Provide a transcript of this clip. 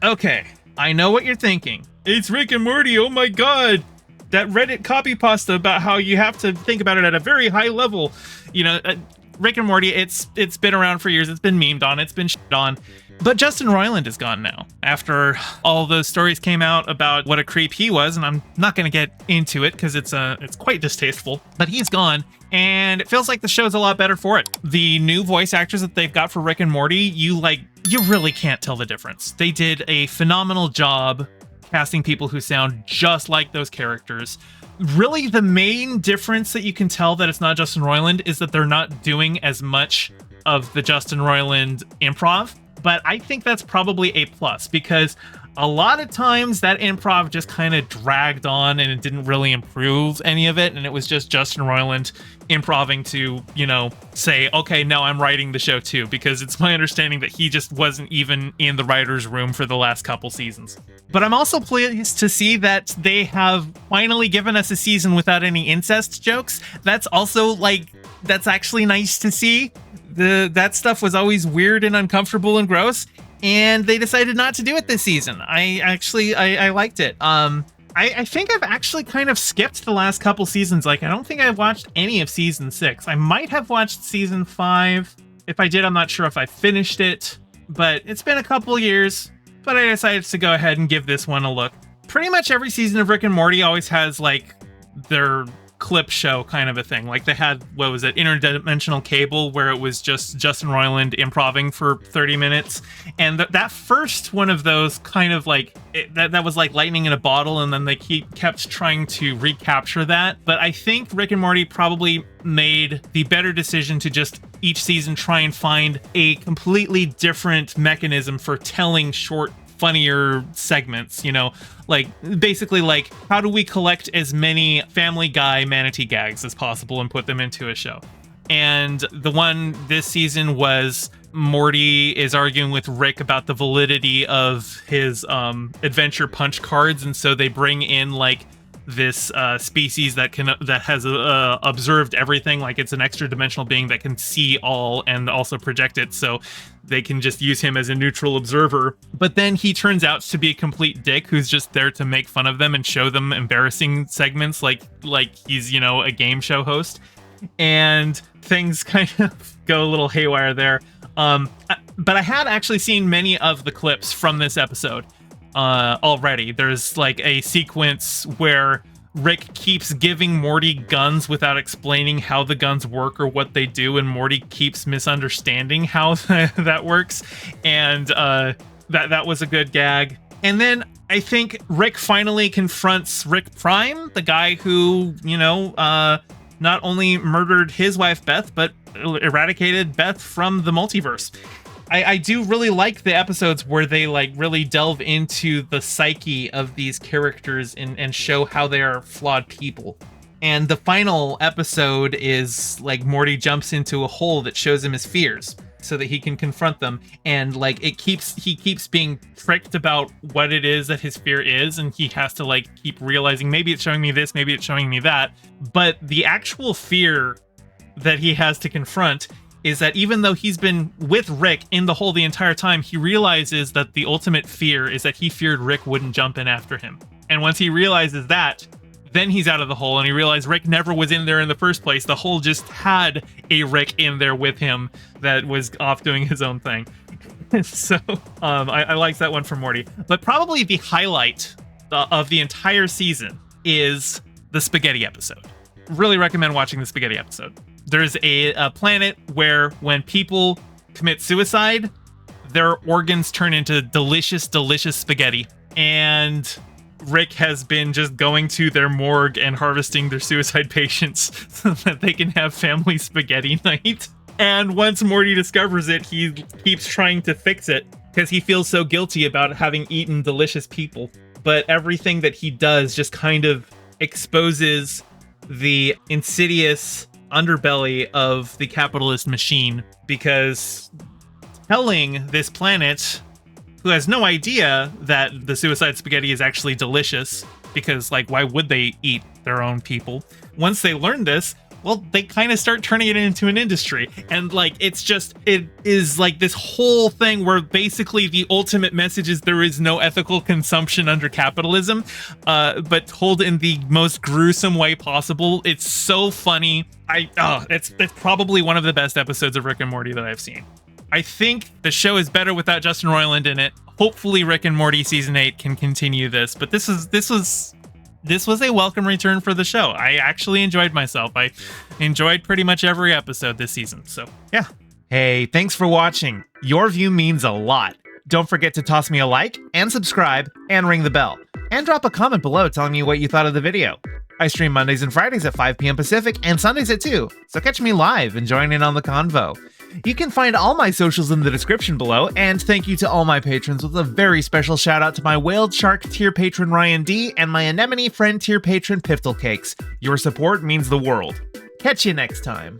Okay, I know what you're thinking. It's Rick and Morty, oh my god! That Reddit copy pasta about how you have to think about it at a very high level. You know, Rick and Morty, it's been around for years, it's been memed on, it's been shit on. But Justin Roiland is gone now. After all those stories came out about what a creep he was, and I'm not going to get into it because it's quite distasteful, but he's gone, and it feels like the show's a lot better for it. The new voice actors that they've got for Rick and Morty, you really can't tell the difference. They did a phenomenal job casting people who sound just like those characters. Really, the main difference that you can tell that it's not Justin Roiland is that they're not doing as much of the Justin Roiland improv. But I think that's probably a plus, because a lot of times that improv just kind of dragged on and it didn't really improve any of it. And it was just Justin Roiland improving to, you know, say, okay, now I'm writing the show too, because it's my understanding that he just wasn't even in the writer's room for the last couple seasons. But I'm also pleased to see that they have finally given us a season without any incest jokes. That's also that's actually nice to see. That stuff was always weird and uncomfortable and gross, and they decided not to do it this season. I liked it. I think I've actually kind of skipped the last couple seasons. I don't think I've watched any of season 6. I might have watched season 5. If I did, I'm not sure if I finished it, but it's been a couple years, but I decided to go ahead and give this one a look. Pretty much every season of Rick and Morty always has their clip show kind of a thing. They had, what was it, Interdimensional Cable, where it was just Justin Roiland improving for 30 minutes. And that first one of those kind of that was like lightning in a bottle, and then they kept trying to recapture that. But I think Rick and Morty probably made the better decision to just each season try and find a completely different mechanism for telling short, funnier segments, basically how do we collect as many Family Guy manatee gags as possible and put them into a show. And the one this season was Morty is arguing with Rick about the validity of his adventure punch cards, and so they bring in this species that has observed everything, it's an extra dimensional being that can see all and also project it, so they can just use him as a neutral observer. But then he turns out to be a complete dick who's just there to make fun of them and show them embarrassing segments like he's a game show host, and things kind of go a little haywire there. But I had actually seen many of the clips from this episode already. There's a sequence where Rick keeps giving Morty guns without explaining how the guns work or what they do, and Morty keeps misunderstanding how that works, and that was a good gag. And then I think Rick finally confronts Rick Prime, the guy who not only murdered his wife Beth, but eradicated Beth from the multiverse. I do really like the episodes where they really delve into the psyche of these characters and show how they are flawed people. And the final episode is Morty jumps into a hole that shows him his fears so that he can confront them. And he keeps being tricked about what it is that his fear is, and he has to keep realizing maybe it's showing me this, maybe it's showing me that. But the actual fear that he has to confront is that even though he's been with Rick in the hole the entire time, he realizes that the ultimate fear is that he feared Rick wouldn't jump in after him. And once he realizes that, then he's out of the hole, and he realized Rick never was in there in the first place. The hole just had a Rick in there with him that was off doing his own thing. So I liked that one from Morty. But probably the highlight of the entire season is the spaghetti episode. Really recommend watching the spaghetti episode. There's a planet where when people commit suicide, their organs turn into delicious, delicious spaghetti. And Rick has been just going to their morgue and harvesting their suicide patients so that they can have family spaghetti night. And once Morty discovers it, he keeps trying to fix it because he feels so guilty about having eaten delicious people. But everything that he does just kind of exposes the insidious underbelly of the capitalist machine, because telling this planet, who has no idea that the suicide spaghetti is actually delicious, because why would they eat their own people? Once they learn this, well, they kind of start turning it into an industry. And like, it is like this whole thing where basically the ultimate message is there is no ethical consumption under capitalism, but told in the most gruesome way possible. It's so funny. It's probably one of the best episodes of Rick and Morty that I've seen. I think the show is better without Justin Roiland in it. Hopefully Rick and Morty season 8 can continue this, but this was a welcome return for the show. I actually enjoyed myself. I enjoyed pretty much every episode this season. So yeah. Hey, thanks for watching. Your view means a lot. Don't forget to toss me a like and subscribe and ring the bell. And drop a comment below telling me what you thought of the video. I stream Mondays and Fridays at 5 p.m. Pacific and Sundays at 2, so catch me live and join in on the convo. You can find all my socials in the description below, and thank you to all my patrons with a very special shout out to my Whaled Shark tier patron Ryan D and my Anemone friend tier patron Piftle Cakes. Your support means the world. Catch you next time.